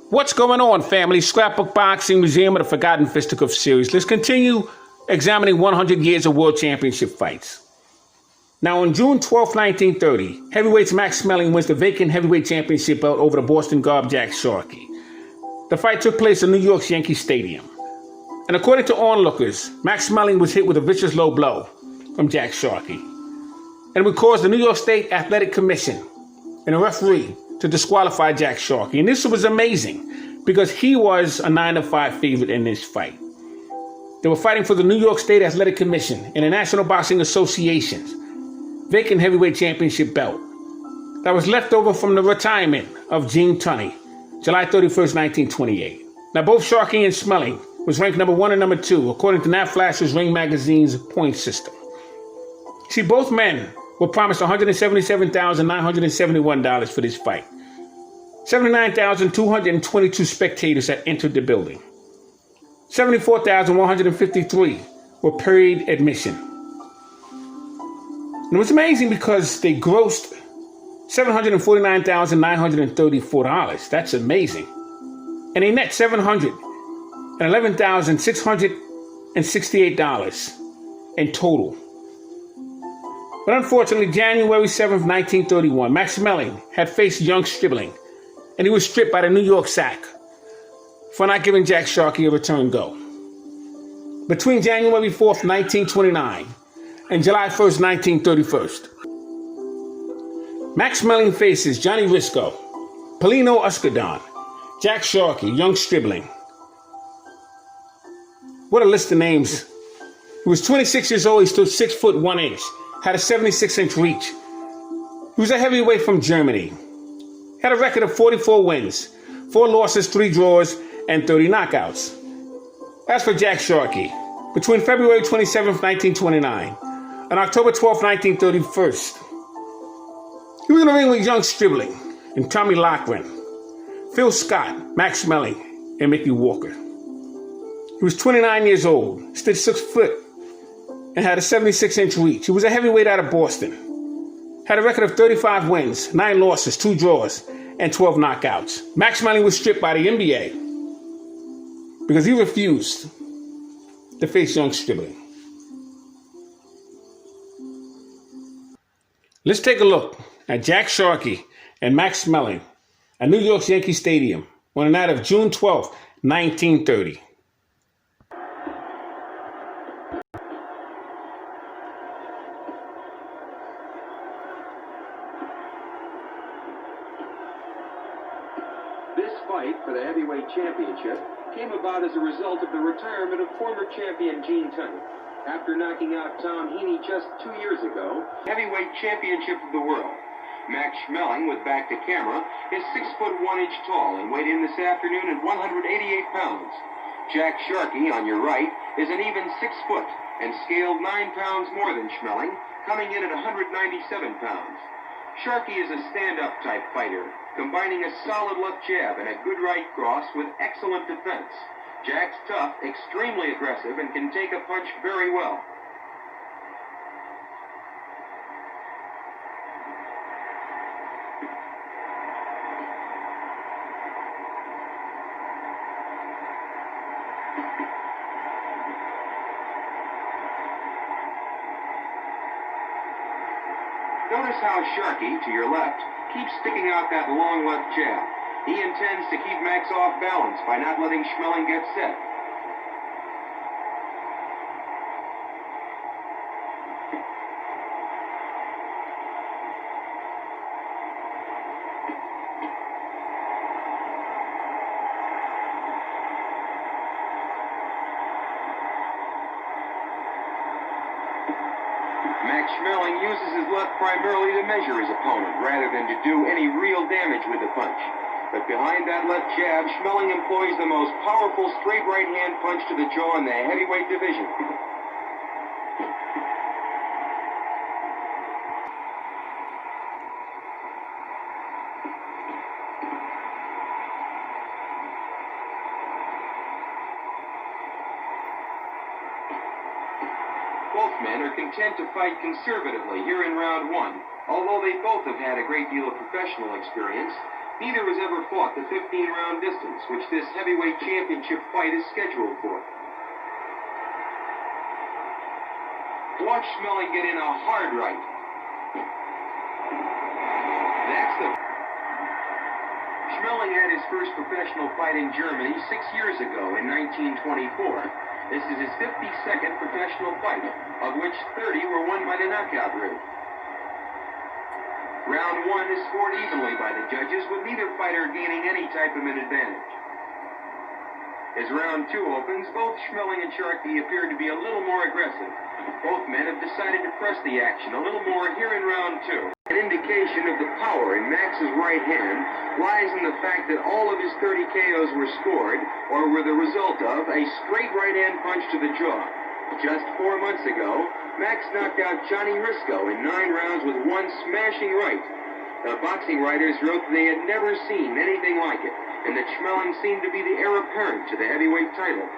What's going on, family? Scrapbook Boxing Museum of the Forgotten Fisticuffs series. Let's continue examining 100 years of world championship fights. Now, on June 12, 1930, heavyweights Max Schmeling wins the vacant heavyweight championship belt over the Boston guard Jack Sharkey. The fight took place in New York's Yankee Stadium. And according to onlookers, Max Schmeling was hit with a vicious low blow from Jack Sharkey. And it would cause the New York State Athletic Commission and a referee to disqualify Jack Sharkey. And this was amazing because he was a 9-5 favorite in this fight. They were fighting for the New York State Athletic Commission and the National Boxing Association's vacant heavyweight championship belt that was left over from the retirement of Gene Tunney, July 31st, 1928. Now, both Sharkey and Schmeling was ranked number 1 and number 2, according to Nat Flash's Ring Magazine's point system. See, both men were promised $177,971 for this fight. 79,222 spectators had entered the building. 74,153 were paid admission. And it was amazing because they grossed $749,934. That's amazing. And they net $711,668 in total. But unfortunately, January 7th, 1931, Max Schmeling had faced young Stribling, and he was stripped by the New York SAC for not giving Jack Sharkey a return go. Between January 4th, 1929, and July 1st, 1931, Max Schmeling faces Johnny Risco, Polino Uscadon, Jack Sharkey, young Stribling. What a list of names. He was 26 years old. He stood 6 foot 1 inch. Had a 76-inch reach. He was a heavyweight from Germany. Had a record of 44 wins, 4 losses, 3 draws, and 30 knockouts. As for Jack Sharkey, between February 27, 1929 and October 12, 1931, he was in the ring with young Stribling and Tommy Loughran, Phil Scott, Max Schmeling, and Mickey Walker. He was 29 years old, stood 6 foot, and had a 76-inch reach. He was a heavyweight out of Boston. Had a record of 35 wins, 9 losses, 2 draws, and 12 knockouts. Max Schmeling was stripped by the NBA because he refused to face young Stribling. Let's take a look at Jack Sharkey and Max Schmeling at New York's Yankee Stadium on the night of June 12, 1930. This fight for the heavyweight championship came about as a result of the retirement of former champion Gene Tunney. After knocking out Tom Heaney just 2 years ago, heavyweight championship of the world. Max Schmeling, with back to camera, is 6 foot 1 inch tall and weighed in this afternoon at 188 pounds. Jack Sharkey, on your right, is an even 6 foot and scaled 9 pounds more than Schmeling, coming in at 197 pounds. Sharkey is a stand-up type fighter, combining a solid left jab and a good right cross with excellent defense. Jack's tough, extremely aggressive, and can take a punch very well. Notice how Sharkey, to your left, keeps sticking out that long left jab. He intends to keep Max off balance by not letting Schmeling get set. Max Schmeling uses his left primarily to measure his opponent rather than to do any real damage with the punch. But behind that left jab, Schmeling employs the most powerful straight right-hand punch to the jaw in the heavyweight division. Both men are content to fight conservatively here in round one. Although they both have had a great deal of professional experience, Neither has ever fought the 15-round distance, which this heavyweight championship fight is scheduled for. Watch Schmeling get in a hard right. That's the... Schmeling had his first professional fight in Germany 6 years ago in 1924. This is his 52nd professional fight, of which 30 were won by the knockout route. Round 1 is scored evenly by the judges, with neither fighter gaining any type of an advantage. As round 2 opens, both Schmeling and Sharkey appear to be a little more aggressive. Both men have decided to press the action a little more here in round 2. An indication of the power in Max's right hand lies in the fact that all of his 30 KOs were scored, or were the result of, a straight right-hand punch to the jaw. Just 4 months ago, Max knocked out Johnny Risco in 9 rounds with one smashing right. The boxing writers wrote that they had never seen anything like it, and that Schmeling seemed to be the heir apparent to the heavyweight title.